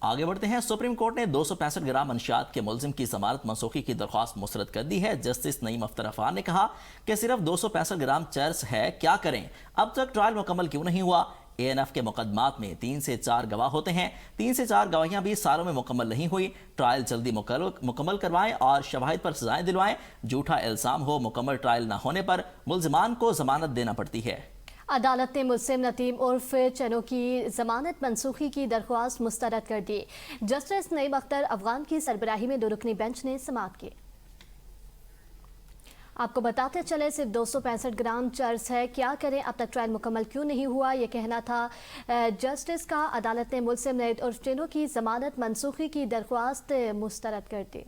आगे बढ़ते हैं। सुप्रीम कोर्ट ने 265 ग्राम मंशियात के मुलजिम की जमानत मनसूखी की दरख्वास्त मुस्तरद कर दी है। जस्टिस नईम अख्तर अफान ने कहा कि सिर्फ 265 ग्राम चर्स है, क्या करें, अब तक ट्रायल मुकम्मल क्यों नहीं हुआ। ANF के मुकदमात में 3 से 4 गवाह होते हैं, 3 से 4 गवाहियां भी सालों में मुकम्मल नहीं हुई। ट्रायल जल्दी मुकम्मल करवाएं और शवाहिद पर सजाएं दिलवाएं। झूठा इल्जाम हो, मुकम्मल ट्रायल न होने पर मुलजिमान को जमानत देना पड़ती है। अदालत ने मुल्जिम नदीम उर्फ चनो की जमानत मनसूखी की दरख्वास्त मुस्तरद कर दी। जस्टिस नईम अख्तर अफगान की सरबराही में 2 रुकनी बेंच ने समाअत की। आपको बताते चले सिर्फ 265 ग्राम चर्स है, क्या करें, अब तक ट्रायल मुकम्मल क्यों नहीं हुआ, ये कहना था जस्टिस का। अदालत ने मुल्जिम नदीम उर्फ चनो की जमानत मनसूखी की दरख्वास्त मुस्तरद कर दी।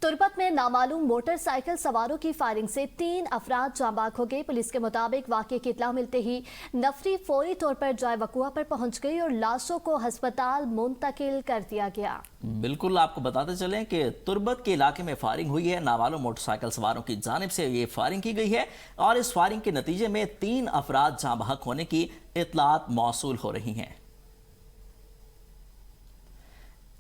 तुर्बत में नामालूम मोटरसाइकिल सवारों की फायरिंग से 3 अफराद जांबाग हो गए। पुलिस के मुताबिक वाक़े की इत्तला मिलते ही नफरी फौरी तौर पर जाए वक़ुआ पर पहुंच गई और लाशों को अस्पताल मुंतकिल कर दिया गया। बिल्कुल, आपको बताते चलें कि तुर्बत के इलाके में फायरिंग हुई है। नामालूम मोटरसाइकिल सवारों की जानिब से ये फायरिंग की गई है और इस फायरिंग के नतीजे में 3 अफराद जाँ बहक होने की इत्तलात मौसूल हो रही हैं।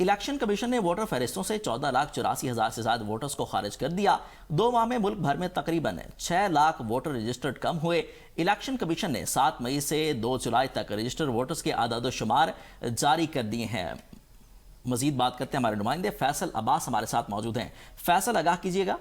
इलेक्शन कमीशन ने वोटर फहरिस्तों से 14,84,000 से ज्यादा वोटर्स को खारिज कर दिया। 2 माह में मुल्क भर में तकरीबन 6 लाख वोटर रजिस्टर्ड कम हुए। इलेक्शन कमीशन ने 7 मई से 2 जुलाई तक रजिस्टर्ड वोटर्स के आदाद शुमार जारी कर दिए हैं। मजीद बात करते हैं, हमारे नुमाइंदे फैसल अब्बास हमारे साथ मौजूद हैं। फैसल, आगाह कीजिएगा।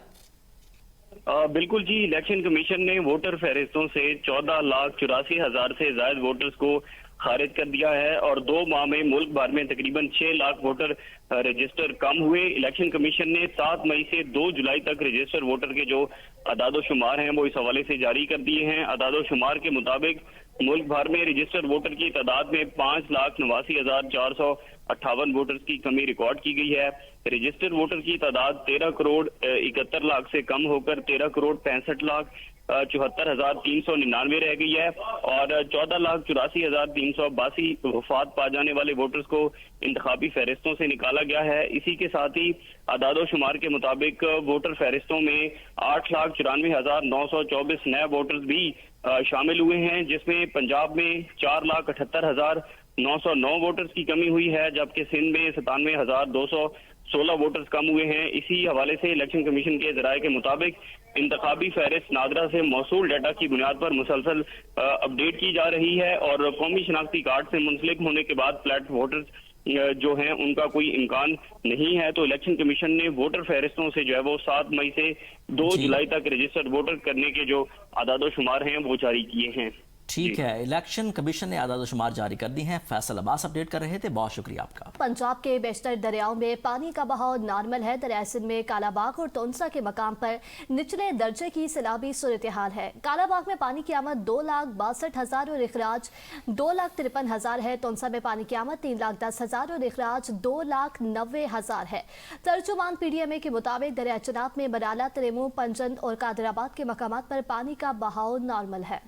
बिल्कुल जी, इलेक्शन कमीशन ने वोटर फहरिस्तों से 14,84,000 से ज्यादा वोटर्स को खारिज कर दिया है और 2 माह में मुल्क भर में तकरीबन 6 लाख वोटर रजिस्टर कम हुए। इलेक्शन कमीशन ने 7 मई से 2 जुलाई तक रजिस्टर वोटर के जो अदाद शुमार हैं वो इस हवाले से जारी कर दिए हैं। अदाद शुमार के मुताबिक मुल्क भर में रजिस्टर्ड वोटर की तादाद में 5,89,458 वोटर्स की कमी रिकॉर्ड की गई है। रजिस्टर्ड वोटर की तादाद 13 करोड़ 71 लाख से कम होकर 13 करोड़ 65 लाख 74,399 रह गई है और 14,84,382 वफात पा जाने वाले वोटर्स को इंतखाबी फहरिस्तों से निकाला गया है। इसी के साथ ही आदादो शुमार के मुताबिक वोटर फहरिस्तों में 8,94,924 नए वोटर्स भी शामिल हुए हैं, जिसमें पंजाब में 4,78,909 वोटर्स की कमी हुई है, जबकि सिंध में 97,216 वोटर्स कम हुए हैं। इसी हवाले से इलेक्शन कमीशन के जराये के मुताबिक इंतखाबी फहरिस्त नादरा से मौसूल डाटा की बुनियाद पर मुसलसल अपडेट की जा रही है और कौमी शनाख्ती कार्ड से मुंसलिक होने के बाद फ्लैट वोटर्स जो हैं उनका कोई इम्कान नहीं है। तो इलेक्शन कमीशन ने वोटर फहरिस्तों से जो है वो 7 मई से 2 जुलाई तक रजिस्टर्ड वोटर करने के जो आदाद शुमार हैं वो जारी किए हैं। ठीक है, इलेक्शन कमीशन ने आदाद शुमार जारी कर दी हैं। फैसल अब्बास अपडेट कर रहे थे, बहुत शुक्रिया आपका। पंजाब के बेशतर दरियाओं में पानी का बहाव नॉर्मल है। दरिया सिंध में कालाबाग और तोनसा के मकाम पर निचले दर्जे की सैलाबी सूरत हाल है। कालाबाग में पानी की आमद 2,62,000 और अखराज 2,53,000 है। तोनसा में पानी की आमद 3,10,000 और अखराज 2,90,000 है। तर्जुमान PDMA के मुताबिक दरिया चनाब में बराला, तरेमू, पंजन और कादराबाद के मकामात पर पानी का बहाव नॉर्मल है।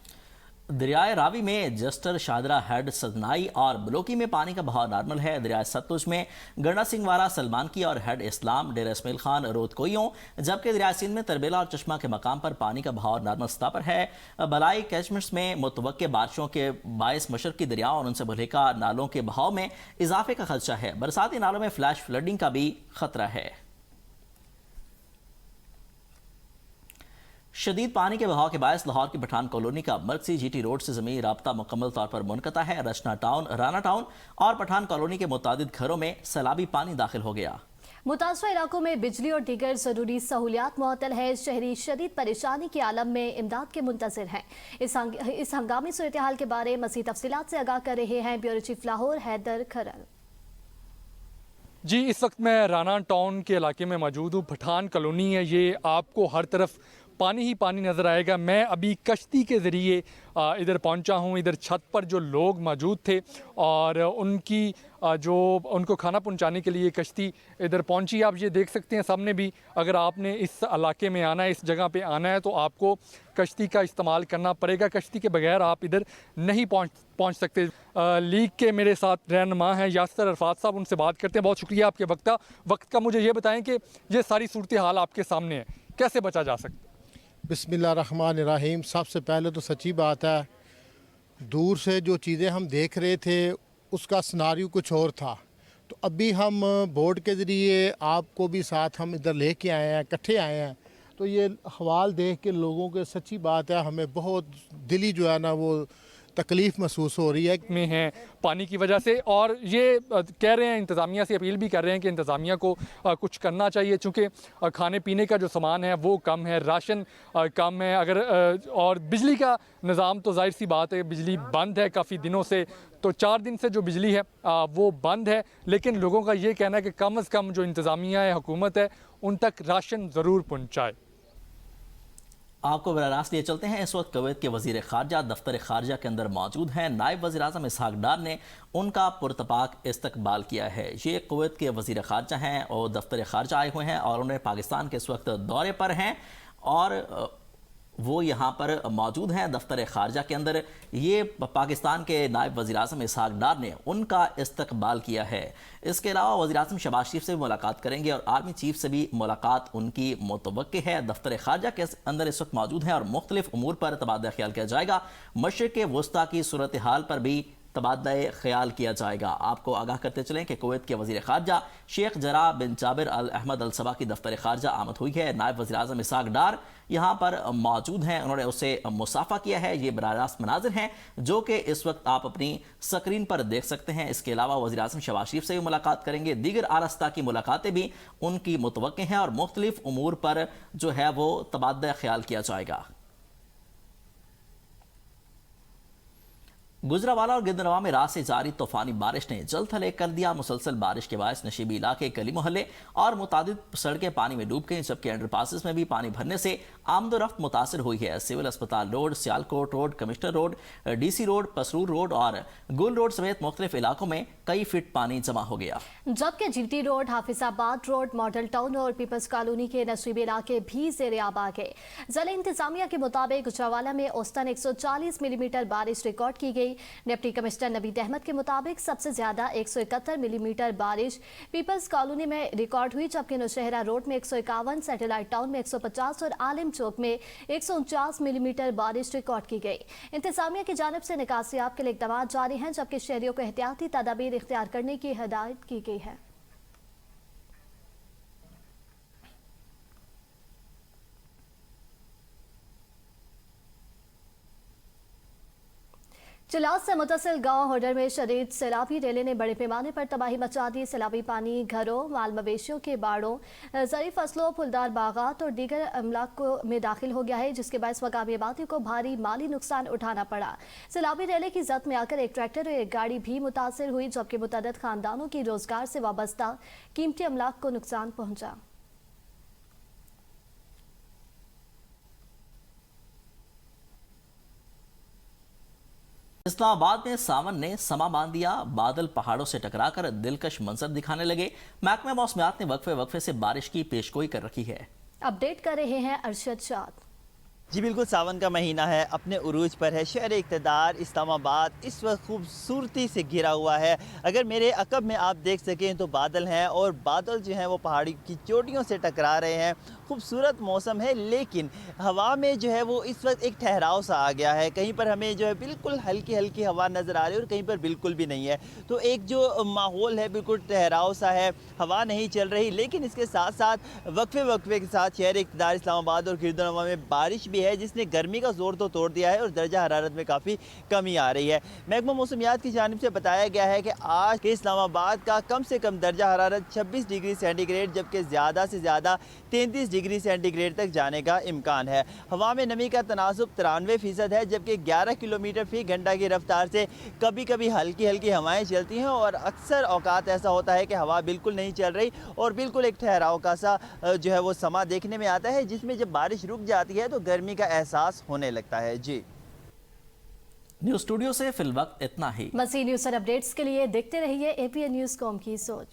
दरियाए रावी में जस्टर, शादरा, हेड, सदनाई और बलोकी में पानी का बहाव नॉर्मल है। दरियाए सतलुज में गंडा सिंहवारा, सलमान की और हेड इस्लाम, डेरा इस्माइल खान, रोदकोइयों, जबकि दरियाए सिंध में तरबेला और चश्मा के मकाम पर पानी का बहाव नॉर्मल सतह पर है। बलाई कैचमेंट्स में मुतवक्के बारिशों के बायस मशरकी दरियाओं और उनसे भलेका नालों के बहाव में इजाफे का खदशा है। बरसाती नालों में फ्लैश फ्लडिंग का भी खतरा है। शदीद पानी के बहाव के बायस लाहौर की पठान कॉलोनी का मरकजी GT रोड से ज़मीनी राब्ता मुकम्मल तौर पर मुनक़ता है। रचना टाउन, राना टाउन और पठान कॉलोनी के मुतादिद घरों में सैलाबी पानी दाखिल हो गया। मुतासरा इलाकों में बिजली और दीगर जरूरी सहूलियात मुअत्तल है। शहरी शदीद परेशानी के आलम में इमदाद के मुंतज़िर हैं। इस हंगामी सूरत हाल के बारे मज़ीद तफसीलात से आगाह कर रहे हैं ब्यूरो चीफ लाहौर हैदर खरल। जी, इस वक्त मैं राना टाउन के इलाके में मौजूद हूँ। पठान कॉलोनी है, ये आपको हर तरफ पानी ही पानी नज़र आएगा। मैं अभी कश्ती के ज़रिए इधर पहुंचा हूं। इधर छत पर जो लोग मौजूद थे और उनको खाना पहुंचाने के लिए कश्ती इधर पहुंची। आप ये देख सकते हैं सामने भी, अगर आपने इस इलाके में आना है, इस जगह पे आना है, तो आपको कश्ती का इस्तेमाल करना पड़ेगा। कश्ती के बगैर आप इधर नहीं पहुंच सकते। लीग के मेरे साथ रहनुमा हैं यासर अरफात साहब, उनसे बात करते हैं। बहुत शुक्रिया आपके वक्त का। मुझे ये बताएं कि ये सारी सूरत हाल आपके सामने है, कैसे बचा जा सकता है? बिस्मिल्लाहिर्रहमानिर्रहीम। सबसे पहले तो सच्ची बात है, दूर से जो चीज़ें हम देख रहे थे उसका सिनारियो कुछ और था। तो अभी हम बोर्ड के ज़रिए आपको भी साथ हम इधर लेके आए हैं, इकट्ठे आए हैं। तो ये हवाल देख के लोगों के सच्ची बात है, हमें बहुत दिली जो है ना वो तकलीफ़ महसूस हो रही है में हैं पानी की वजह से, और ये कह रहे हैं, इंतज़ामिया से अपील भी कर रहे हैं कि इंतज़ामिया को कुछ करना चाहिए, चूँकि खाने पीने का जो सामान है वो कम है, राशन कम है। अगर और बिजली का निज़ाम तो जाहिर सी बात है, बिजली बंद है काफ़ी दिनों से, तो 4 दिन से जो बिजली है वो बंद है। लेकिन लोगों का ये कहना है कि कम से कम जो इंतज़ामिया है, हुकूमत है, उन तक राशन ज़रूर पहुँचाए। आपको बराह रास्त लिए चलते हैं। इस वक्त कुवैत के वजीर खारजा दफ्तर खारजा के अंदर मौजूद हैं। नायब वज़ीर आज़म इसहाक डार ने उनका पुरतपाक इस्तकबाल किया है। ये कुवैत के वजीर खारजा हैं और दफ्तर खारजा आए हुए हैं और उन्हें पाकिस्तान के इस वक्त दौरे पर हैं और वो यहाँ पर मौजूद हैं दफ्तर खारजा के अंदर। ये पाकिस्तान के नायब वज़ीर आज़म इसहाक डार ने उनका इस्तकबाल किया है। इसके अलावा वज़ीर आज़म शहबाज शरीफ से भी मुलाकात करेंगे और आर्मी चीफ से भी मुलाकात उनकी मुतवक्की है। दफ्तर खारजा के अंदर इस वक्त मौजूद हैं और मुख्तलिफ उमूर पर तबादला ख्याल किया जाएगा। मशरिक़ वुस्ता की सूरत हाल पर भी तबादला ख्याल किया जाएगा। आपको आगाह करते चलें कि कुवैत के वज़ीर खारजा शेख जरा बिन जाबिर अल अहमद अल सबा की दफ्तर खारजा आमद हुई है। नायब वज़ीर आज़म इसहाक डार यहाँ पर मौजूद हैं, उन्होंने उससे मुसाफा किया है। ये बराह रास्त मनाजिर हैं जो कि इस वक्त आप अपनी स्क्रीन पर देख सकते हैं। इसके अलावा वज़ीर आज़म शहबाज शरीफ से भी मुलाकात करेंगे। दीगर आरस्ता की मुलाकातें भी उनकी मुतवक्की हैं और मुख्तलिफ उमूर पर जो है वो तबादला ख्याल किया जाएगा। गुजरावाला और गिरदनवा में रात से जारी तूफानी बारिश ने जल थले कर दिया। मुसलसल बारिश के बायस नशीबी इलाके, गली मोहल्ले और मुतादिद सड़कें पानी में डूब गई, जबकि अंडरपासेस में भी पानी भरने से आमदोरफ्त मुतासर हुई है। सिविल अस्पताल road, Sialkot road, commissioner road, DC road, Pasrur road और गुल रोड समेत मुख्तलिफ इलाकों में कई फीट पानी जमा हो गया, जबकि GT road, Hafizabad road, model town और पीपल्स कॉलोनी के नशीबी इलाके भी ज़ेर आब आ गए। जिला इंतजामिया के मुताबिक गुजरावाला में औसतन 140 मिलीमीटर बारिश रिकॉर्ड की गई। डिप्टी कमिश्नर नवीद अहमद के मुताबिक सबसे ज्यादा 171 मिलीमीटर बारिश पीपल्स कॉलोनी में रिकॉर्ड हुई, जबकि नौशहरा रोड में 151, सैटेलाइट टाउन में 150 और आलिम चौक में 149 मिलीमीटर बारिश रिकॉर्ड की गई। इंतजामिया की जानिब से निकासियाब के लिए इक़दाम जारी हैं, जबकि शहरियों को एहतियाती तदाबीर इख्तियार करने की हिदायत की गई है। चिलास से मुतसिल गांव होडर में शदीद सैलाबी रेले ने बड़े पैमाने पर तबाही मचा दी। सैलाबी पानी घरों, माल मवेशियों के बाड़ों, ज़रूरी फसलों, फुलदार बागात और दीगर अमलाक में दाखिल हो गया है, जिसके बायस मकामी आबादी को भारी माली नुकसान उठाना पड़ा। सैलाबी रेले की जद में आकर एक ट्रैक्टर और एक गाड़ी भी मुतासर हुई, जबकि मुतअद्दिद खानदानों की रोजगार से वाबस्ता कीमती अमलाक को नुकसान पहुंचा। इस्लामाबाद में सावन ने समा बांध दिया। बादल पहाड़ों से टकराकर दिलकश मंजर दिखाने लगे। महकमा मौसमियात ने वक्फे से बारिश की पेशगोई कर रखी है। अपडेट कर रहे हैं अरशद शाद। जी बिल्कुल, सावन का महीना है, अपने उरूज पर है। शहर इक़्तिदार इस्लामाबाद इस वक्त खूबसूरती से घिरा हुआ है। अगर मेरे अकब में आप देख सकें तो बादल हैं और बादल जो हैं वो पहाड़ी की चोटियों से टकरा रहे हैं। खूबसूरत मौसम है, लेकिन हवा में जो है वो इस वक्त एक ठहराव सा आ गया है। कहीं पर हमें जो है बिल्कुल हल्की हल्की हवा नज़र आ रही है और कहीं पर बिल्कुल भी नहीं है। तो एक जो माहौल है बिल्कुल ठहराव सा है, हवा नहीं चल रही। लेकिन इसके साथ साथ वक्फे के साथ शहर इक़्तिदार इस्लामाबाद और गिरदनवा में बारिश भी है, जिसने गर्मी का जोर तो तोड़ दिया है और दर्जा हरारत में काफ़ी कमी आ रही है। महकमा मौसमियात की जानिब से बताया गया है कि आज के इस्लामाबाद का कम से कम दर्जा हरारत 26 डिग्री सेंटीग्रेड, जबकि ज़्यादा से ज़्यादा 33 डिग्री सेंटीग्रेड तक जाने का इम्कान है। हवा में नमी का तनासुब 93% है, जबकि 11 किलोमीटर फी घंटा की रफ्तार से कभी कभी हल्की हल्की हवाएं चलती हैं और अक्सर औकात ऐसा होता है कि हवा बिल्कुल नहीं चल रही और बिल्कुल एक ठहराव का सा जो है वो समा देखने में आता है, जिसमें जब बारिश रुक जाती है तो गर्मी का एहसास होने लगता है। जी, न्यूज़ स्टूडियो से फिल वक्त इतना ही। मज़ीद न्यूज़ और अपडेट्स के लिए देखते रहिए APN न्यूज़ कॉम की सोच।